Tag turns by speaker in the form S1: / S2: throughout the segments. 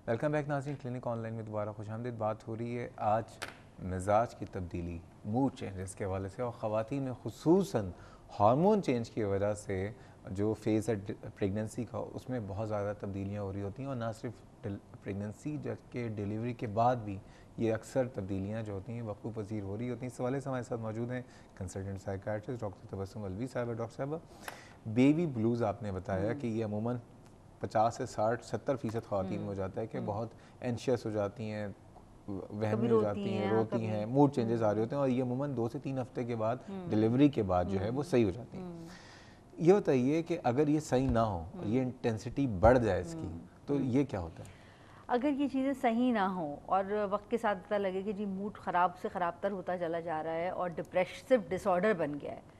S1: Welcome back ناظرین، clinic on line میں دوبارہ خوش آمدید۔ بات ہو رہی ہے آج مزاج کی تبدیلی، موڈ چینجز کے حوالے سے، اور خواتین میں خصوصاً ہارمون چینج کی وجہ سے جو فیز ہے پریگننسی کا، اس میں بہت زیادہ تبدیلیاں ہو رہی ہوتی ہیں، اور نہ صرف پریگننسی جبکہ ڈیلیوری کے بعد بھی یہ اکثر تبدیلیاں جو ہوتی ہیں وقوع پذیر ہو رہی ہوتی ہیں۔ اس حوالے سے ہمارے ساتھ موجود ہیں consultant psychiatrist doctor Tabassum Alvi صاحبہ۔ ڈاکٹر صاحبہ، بیبی بلوز آپ نے بتایا کہ یہ عموماً 50 سے 60-70% خواتین میں ہو جاتا ہے کہ بہت اینشیس ہو جاتی ہیں، وہمی ہو جاتی ہیں، روتی ہیں، موڈ چینجز آ رہے ہوتے ہیں، اور یہ عموماً 2 سے 3 ہفتے کے بعد ڈیلیوری کے بعد جو ہے وہ صحیح ہو جاتی ہیں۔ یہ بتائیے کہ اگر یہ صحیح نہ ہو اور یہ انٹینسٹی بڑھ جائے اس کی، تو یہ کیا ہوتا ہے؟
S2: اگر یہ چیزیں صحیح نہ ہوں اور وقت کے ساتھ پتہ لگے کہ جی موڈ خراب سے خراب تر ہوتا چلا جا رہا ہے اور ڈپریسو ڈس آرڈر بن گیا ہے،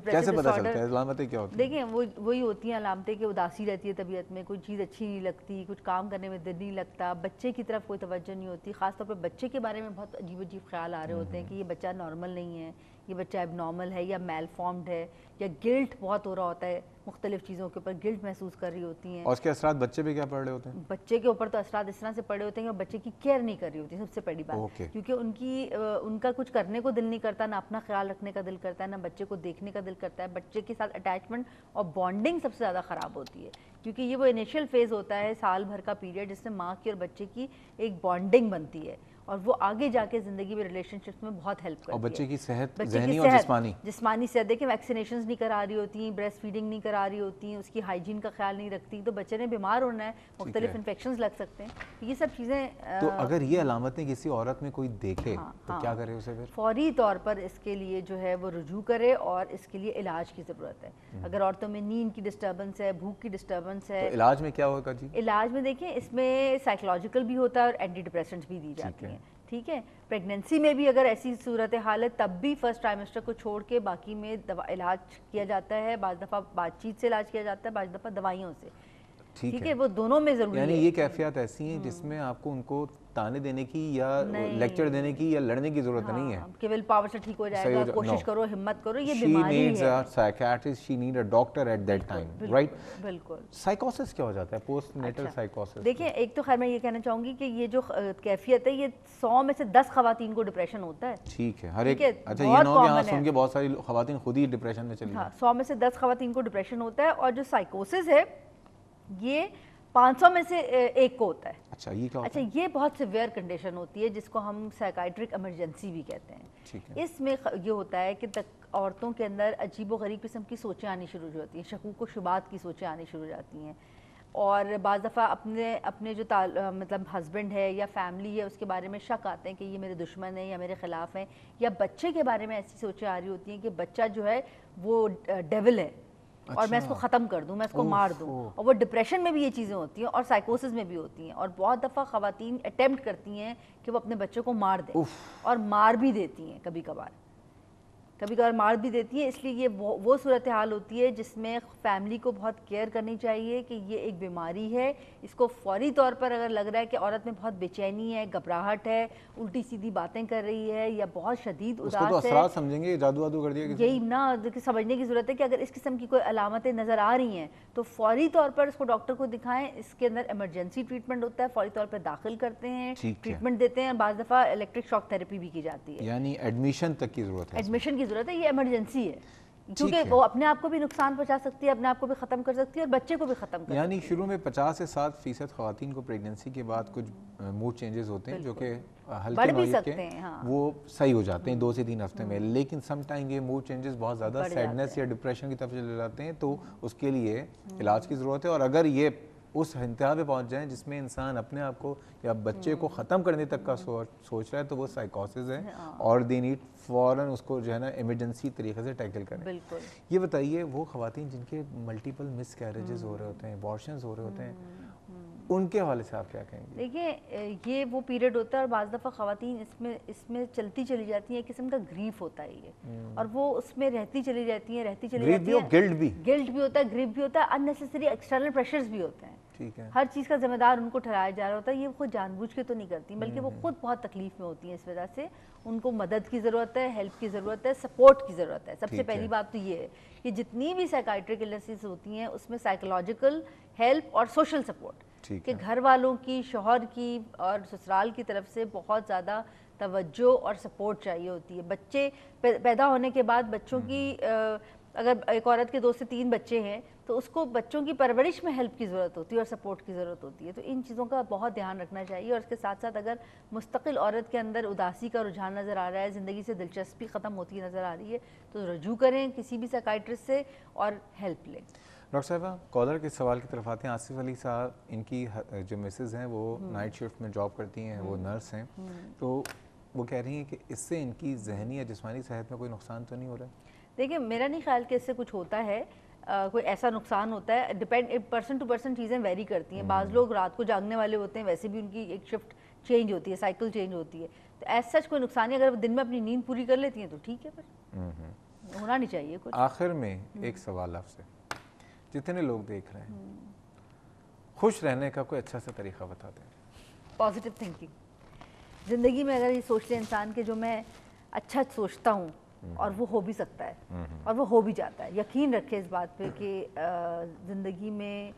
S1: کیسے پتہ چلتا ہے؟ علامتیں کیا ہوتی ہیں؟
S2: دیکھیں وہی ہوتی ہیں علامتیں کہ اداسی رہتی ہے طبیعت میں، کوئی چیز اچھی نہیں لگتی، کچھ کام کرنے میں دل نہیں لگتا، بچے کی طرف کوئی توجہ نہیں ہوتی، خاص طور پہ بچے کے بارے میں بہت عجیب عجیب خیال آ رہے ہوتے ہیں کہ یہ بچہ نارمل نہیں ہے، یہ بچہ اب نارمل ہے یا میل فارمڈ ہے، یا گلٹ بہت ہو رہا ہوتا ہے، مختلف چیزوں کے اوپر گلٹ محسوس کر رہی ہوتی ہیں۔
S1: اور اس کے اثرات بچے پہ کیا پڑ رہے ہوتے ہیں؟
S2: بچے کے اوپر تو اثرات اس طرح سے پڑے ہوتے ہیں کہ بچے کی کیئر نہیں کر رہی ہوتی، سب سے بڑی بات، کیونکہ ان کا کچھ کرنے کو دل نہیں کرتا، نہ اپنا خیال رکھنے کا دل کرتا ہے، نہ بچے کو دیکھنے کا دل کرتا ہے، بچے کے ساتھ اٹیچمنٹ اور بانڈنگ سب سے زیادہ خراب ہوتی ہے، کیونکہ یہ وہ انیشیل فیز ہوتا ہے سال بھر کا پیریڈ جس میں ماں کی اور بچے کی ایک بانڈنگ بنتی ہے، اور وہ آگے جا کے زندگی میں ریلیشن شپس میں بہت ہیلپ کرتی ہے۔
S1: اور بچے کی صحت ذہنی اور
S2: جسمانی صحت، دیکھیں ویکسینیشنز نہیں کرا رہی ہوتی ہیں، بریسٹ فیڈنگ نہیں کرا رہی ہوتی ہیں، اس کی ہائیجین کا خیال نہیں رکھتی، تو بچے نے بیمار ہونا ہے، مختلف انفیکشنز لگ سکتے ہیں، یہ سب چیزیں۔
S1: تو اگر یہ علامتیں کسی عورت میں کوئی دیکھے تو کیا کرے اسے پھر؟
S2: فوری طور پر اس کے لیے جو ہے وہ رجوع کرے، اور اس کے لیے علاج کی ضرورت ہے۔ اگر عورتوں میں نیند کی ڈسٹربنس ہے، بھوک کی ڈسٹربنس ہے،
S1: تو علاج میں کیا ہوگا جی؟
S2: علاج میں دیکھیں اس میں سائیکولوجیکل بھی ہوتا ہے اور اینٹی ڈپریسنٹس بھی دی جاتی ہیں، ٹھیک ہے۔ پریگننسی میں بھی اگر ایسی صورتحال ہے تب بھی فرسٹ ٹرائمسٹر کو چھوڑ کے باقی میں علاج کیا جاتا ہے، بعض دفعہ بات چیت سے علاج کیا جاتا ہے، بعض دفعہ دوائیوں سے، ٹھیک ہے، وہ دونوں میں ضروری ہے۔
S1: یعنی یہ کیفیات ایسی ہیں جس میں آپ کو ان کو تانے دینے کی یا لیکچر دینے کی یا لڑنے کی ضرورت نہیں ہے
S2: کہ ول پاور سے ٹھیک ہو جائے گا، کوشش کرو، ہمت کرو، یہ بیماری ہے۔
S1: She needs a psychiatrist, she needs a doctor at that time, right?
S2: بالکل۔
S1: سائیکوسس کیا ہو جاتا ہے؟ پوسٹ نیٹل سائیکوسس؟
S2: دیکھیں ایک تو خیر میں یہ کہنا چاہوں گی کہ یہ جو کیفیت ہے یہ 100 میں سے 10 خواتین کو ڈپریشن ہوتا ہے،
S1: ٹھیک ہے، ہر ایک۔ اچھا یہ نہ ہو کہ ہاں سن کے بہت ساری خواتین خود ہی ڈپریشن میں چلی
S2: گئی۔ 100 میں سے 10 خواتین کو ڈپریشن ہوتا ہے، اور جو سائیکوسس ہے یہ 500 میں سے ایک کو ہوتا ہے۔
S1: اچھا یہ کیا ہوتا ہے؟
S2: اچھا یہ بہت سیویئر کنڈیشن ہوتی ہے جس کو ہم سائیکائٹرک ایمرجنسی بھی کہتے ہیں۔ اس میں یہ ہوتا ہے کہ عورتوں کے اندر عجیب و غریب قسم کی سوچیں آنی شروع ہو جاتی ہیں، شکوک و شبہات کی سوچیں آنی شروع ہو جاتی ہیں، اور بعض دفعہ اپنے جو مطلب ہسبینڈ ہے یا فیملی ہے اس کے بارے میں شک آتے ہیں کہ یہ میرے دشمن ہیں یا میرے خلاف ہیں، یا بچے کے بارے میں ایسی سوچیں آ رہی ہوتی ہیں کہ بچہ جو ہے وہ ڈیول ہے اور میں اس کو ختم کر دوں، میں اس کو مار دوں، اور وہ ڈپریشن میں بھی یہ چیزیں ہوتی ہیں اور سائیکوسس میں بھی ہوتی ہیں، اور بہت دفعہ خواتین اٹیمپٹ کرتی ہیں کہ وہ اپنے بچوں کو مار دیں، اور مار بھی دیتی ہیں، کبھی کبھار مار بھی دیتی ہیں۔ اس لیے یہ وہ صورتحال ہوتی ہے جس میں فیملی کو بہت کیئر کرنی چاہیے کہ یہ ایک بیماری ہے، اس کو فوری طور پر اگر لگ رہا ہے کہ عورت میں بہت بے چینی ہے، گھبراہٹ ہے، الٹی سیدھی باتیں کر رہی ہے یا بہت شدید اداس ہے،
S1: اس کو تو اثرات سمجھیں گے، جادو وادو کر دیا کسی نے؟
S2: یہی نہ سمجھنے کی ضرورت ہے کہ اگر اس قسم کی کوئی علامتیں نظر آ رہی ہیں تو فوری طور پر اس کو ڈاکٹر کو دکھائیں۔ اس کے اندر ایمرجنسی ٹریٹمنٹ ہوتا ہے، فوری طور پر داخل کرتے ہیں، ٹریٹمنٹ دیتے ہیں، بعض دفعہ الیکٹرک شاک تھراپی بھی کی جاتی ہے،
S1: یعنی ایڈمیشن تک کی ضرورت ہے؟
S2: ایڈمیشن کی ضرورت ہے، یہ ایمرجنسی ہے، کیونکہ وہ اپنے آپ کو بھی نقصان پہنچا سکتی ہے، اپنے آپ کو بھی ختم کر سکتی ہے اور بچے کو بھی ختم کر سکتی ہے۔
S1: یعنی شروع میں 50 سے 60% خواتین کو پریگننسی کے بعد کچھ موڈ چینجز ہوتے ہیں جو کہ ہلکے نوعیت کے، وہ صحیح ہو جاتے ہیں 2 سے 3 ہفتے میں، لیکن سم ٹائم یہ موڈ چینجز بہت زیادہ سیڈنس یا ڈپریشن کی طرف چلے جاتے ہیں، تو اس کے لیے علاج کی ضرورت ہے، اور اگر یہ اس انتہا پہ پہنچ جائیں جس میں انسان اپنے آپ کو یا بچے کو ختم کرنے تک کا سوچ رہا ہے، تو وہ سائیکوسس ہے، اور دے نیڈ فوراً اس کو جو ہے نا ایمرجنسی طریقے سے ٹیکل کریں۔
S2: بالکل۔
S1: یہ بتائیے وہ خواتین جن کے ملٹیپل مس کیریجز ہو رہے ہوتے ہیں، ابارشنز ہو رہے ہوتے ہیں، ان کے حوالے سے آپ کیا کہیں گے؟
S2: دیکھیں یہ وہ پیریڈ ہوتا ہے اور بعض دفعہ خواتین اس میں چلتی چلی جاتی ہیں، ایک قسم کا گریف ہوتا ہے یہ، اور وہ اس میں رہتی چلی جاتی ہیں،
S1: گلٹ
S2: بھی ہوتا ہے، گریف بھی ہوتا ہے، اننیسیسری ایکسٹرنل پریشرز بھی ہوتے ہیں، ہر چیز کا ذمہ دار ان کو ٹھہرایا جا رہا ہوتا ہے، یہ خود جان بوجھ کے تو نہیں کرتی بلکہ وہ خود بہت تکلیف میں ہوتی ہیں، اس وجہ سے ان کو مدد کی ضرورت ہے، ہیلپ کی ضرورت ہے، سپورٹ کی ضرورت ہے۔ سب سے پہلی بات تو یہ ہے کہ جتنی بھی سائیکائٹرک النیسز ہوتی ہیں اس میں سائیکولوجیکل ہیلپ اور سوشل سپورٹ کہ گھر والوں کی، شوہر کی اور سسرال کی طرف سے بہت زیادہ توجہ اور سپورٹ چاہیے ہوتی ہے. بچے پیدا ہونے کے بعد بچوں کی اگر ایک عورت کے 2 سے 3 بچے ہیں تو اس کو بچوں کی پرورش میں ہیلپ کی ضرورت ہوتی ہے اور سپورٹ کی ضرورت ہوتی ہے. تو ان چیزوں کا بہت دھیان رکھنا چاہیے. اور اس کے ساتھ ساتھ اگر مستقل عورت کے اندر اداسی کا رجحان نظر آ رہا ہے، زندگی سے دلچسپی ختم ہوتی نظر آ رہی ہے، تو رجوع کریں کسی بھی سائیکائٹرسٹ سے اور ہیلپ لیں.
S1: ڈاکٹر صاحبہ کالر کے سوال کی طرف آتے ہیں. آصف علی صاحب، ان کی جو مسز ہیں وہ نائٹ شفٹ میں جاب کرتی ہیں، وہ نرس ہیں، تو وہ کہہ رہی ہیں کہ اس سے ان کی ذہنی یا جسمانی صحت میں کوئی نقصان تو نہیں ہو رہا ہے؟
S2: دیکھیں میرا نہیں خیال کہ اس سے کچھ ہوتا ہے، کوئی ایسا نقصان ہوتا ہے. ڈپینڈ پرسن ٹو پرسن چیزیں ویری کرتی ہیں. بعض لوگ رات کو جاگنے والے ہوتے ہیں، ویسے بھی ان کی ایک شفٹ چینج ہوتی ہے، سائیکل چینج ہوتی ہے. تو ایز سچ کوئی نقصان نہیں. اگر وہ دن میں اپنی نیند پوری کر لیتی ہیں تو ٹھیک ہے، پھر ہونا نہیں چاہیے کچھ.
S1: آخر میں ایک سوال آپ سے، جتنے لوگ دیکھ رہے ہیں، خوش رہنے کا کوئی اچھا سا طریقہ بتا دیں.
S2: Positive thinking. زندگی میں اگر یہ سوچ لے انسان کہ جو میں اچھا سوچتا ہوں اور وہ ہو بھی سکتا ہے اور وہ ہو بھی جاتا ہے. یقین رکھے اس بات پہ کہ زندگی میں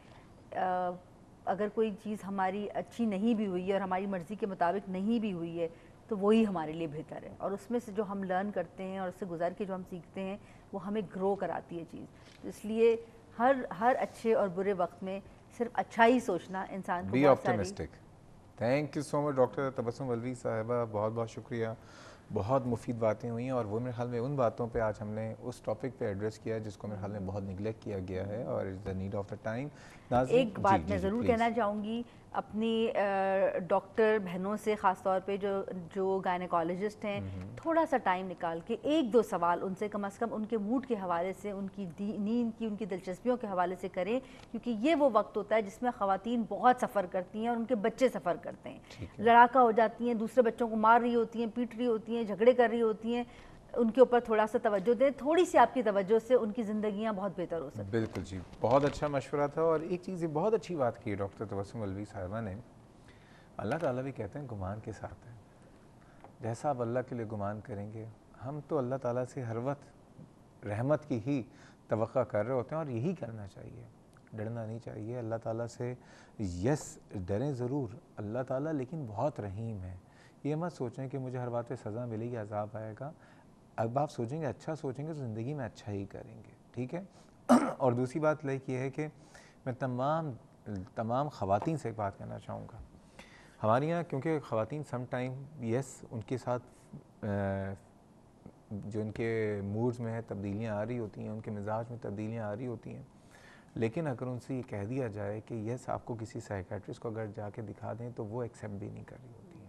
S2: اگر کوئی چیز ہماری اچھی نہیں بھی ہوئی ہے اور ہماری مرضی کے مطابق نہیں بھی ہوئی ہے تو وہی ہمارے لیے بہتر ہے. اور اس میں سے جو ہم لرن کرتے ہیں اور اس سے گزر کے جو ہم سیکھتے ہیں وہ ہمیں گرو کراتی ہے چیز. اس لیے ہر اچھے اور برے وقت میں صرف اچھا ہی سوچنا انسان کو
S1: بی
S2: بہت ساری.
S1: Optimistic. Thank you so much doctor Tabassum Alvi صاحبہ، بہت بہت شکریہ. بہت مفید باتیں ہوئی ہیں اور وہ میرے خیال میں ان باتوں پہ آج ہم نے اس ٹاپک پہ ایڈریس کیا جس کو میرے خیال میں بہت نگلیکٹ کیا گیا ہے اور it's the need of the time.
S2: ایک بات میں ضرور کہنا چاہوں گی اپنی ڈاکٹر بہنوں سے، خاص طور پہ جو گائنیکالوجسٹ ہیں، تھوڑا سا ٹائم نکال کے 1-2 سوال ان سے کم از کم ان کے موڈ کے حوالے سے، ان کی نیند کی، ان کی دلچسپیوں کے حوالے سے کریں. کیونکہ یہ وہ وقت ہوتا ہے جس میں خواتین بہت سفر کرتی ہیں اور ان کے بچے سفر کرتے ہیں، لڑاکا ہو جاتی ہیں، دوسرے بچوں کو مار رہی ہوتی ہیں، پیٹ رہی ہوتی ہیں، جھگڑے کر رہی ہوتی ہیں. ان کے اوپر تھوڑا سا توجہ دیں. تھوڑی سی آپ کی توجہ سے ان کی زندگیاں بہت بہتر ہو سکتی ہیں.
S1: بالکل جی، بہت اچھا مشورہ تھا. اور ایک چیز یہ بہت اچھی بات کی ڈاکٹر تبسم الوی صاحبہ نے، اللہ تعالیٰ بھی کہتے ہیں گمان کے ساتھ ہیں. جیسا آپ اللہ کے لیے گمان کریں گے، ہم تو اللہ تعالیٰ سے ہر وقت رحمت کی ہی توقع کر رہے ہوتے ہیں اور یہی کرنا چاہیے. ڈرنا نہیں چاہیے اللہ تعالیٰ سے. یس ڈریں ضرور اللہ تعالیٰ لیکن بہت رحیم ہے. یہ مت سوچیں کہ مجھے ہر بات پہ سزا ملے گی، عذاب آئے گا. اب آپ سوچیں گے اچھا سوچیں گے تو زندگی میں اچھا ہی کریں گے. ٹھیک ہے. اور دوسری بات یہ ہے کہ میں تمام خواتین سے ایک بات کہنا چاہوں گا. ہمارے یہاں کیونکہ خواتین سم ٹائم یس ان کے ساتھ جو ان کے موڈز میں ہے تبدیلیاں آ رہی ہوتی ہیں، ان کے مزاج میں تبدیلیاں آ رہی ہوتی ہیں. لیکن اگر ان سے یہ کہہ دیا جائے کہ یس آپ کو کسی سائیکیٹرسٹ کو اگر جا کے دکھا دیں تو وہ ایکسیپٹ بھی نہیں کر رہی ہوتی ہیں.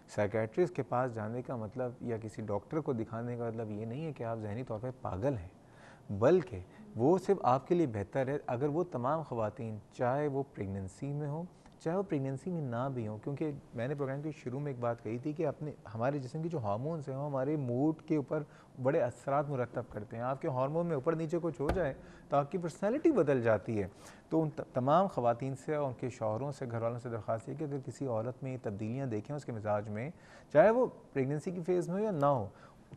S1: سائیکیٹرسٹ کے پاس جانے کا مطلب یا کسی ڈاکٹر کو دکھانے کا مطلب یہ نہیں ہے کہ آپ ذہنی طور پہ پاگل ہیں، بلکہ وہ صرف آپ کے لیے بہتر ہے اگر وہ تمام خواتین، چاہے وہ پریگننسی میں ہوں چاہے وہ پریگننسی میں نہ بھی ہوں. کیونکہ میں نے پروگرام کے شروع میں ایک بات کہی تھی کہ ہمارے جسم کی جو ہارمونز ہیں وہ ہمارے موڈ کے اوپر بڑے اثرات مرتب کرتے ہیں. آپ کے ہارمون میں اوپر نیچے کچھ ہو جائے تو آپ کی پرسنالٹی بدل جاتی ہے. تو ان تمام خواتین سے اور ان کے شوہروں سے، گھر والوں سے درخواست ہے کہ اگر کسی عورت میں یہ تبدیلیاں دیکھیں اس کے مزاج میں، چاہے وہ پریگننسی کی فیز میں ہو یا نہ ہو،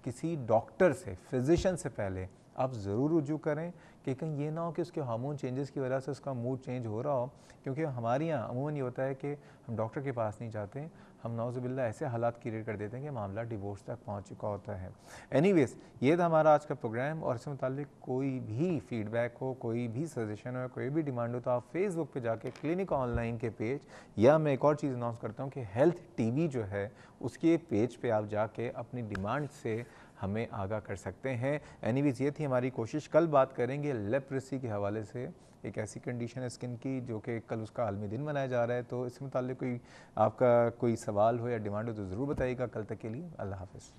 S1: کسی ڈاکٹر سے، فزیشین سے پہلے آپ ضرور رجوع کریں کہ کہیں یہ نہ ہو کہ اس کے ہارمون چینجز کی وجہ سے اس کا موڈ چینج ہو رہا ہو. کیونکہ ہمارے یہاں عموماً یہ ہوتا ہے کہ ہم ڈاکٹر کے پاس نہیں جاتے، ہم نعوذ باللہ ایسے حالات کریٹ کر دیتے ہیں کہ معاملہ ڈیورس تک پہنچ چکا ہوتا ہے. اینی ویز یہ تھا ہمارا آج کا پروگرام. اور اس سے متعلق کوئی بھی فیڈ بیک ہو، کوئی بھی سجیشن ہو، کوئی بھی ڈیمانڈ ہو تو آپ فیس بک پہ جا کے کلینک آن لائن کے پیج، یا میں ایک اور چیز اناؤنس کرتا ہوں کہ ہیلتھ ٹی وی جو ہے اس کے پیج پہ آپ جا کے اپنی ڈیمانڈ سے ہمیں آگاہ کر سکتے ہیں. اینی ویز یہ تھی ہماری کوشش. کل بات کریں گے لیپریسی کے حوالے سے. ایک ایسی کنڈیشن ہے اسکن کی جو کہ کل اس کا عالمی دن منایا جا رہا ہے. تو اس سے متعلق کوئی آپ کا کوئی سوال ہو یا ڈیمانڈ ہو تو ضرور بتائیے گا. کل تک کے لیے اللہ حافظ.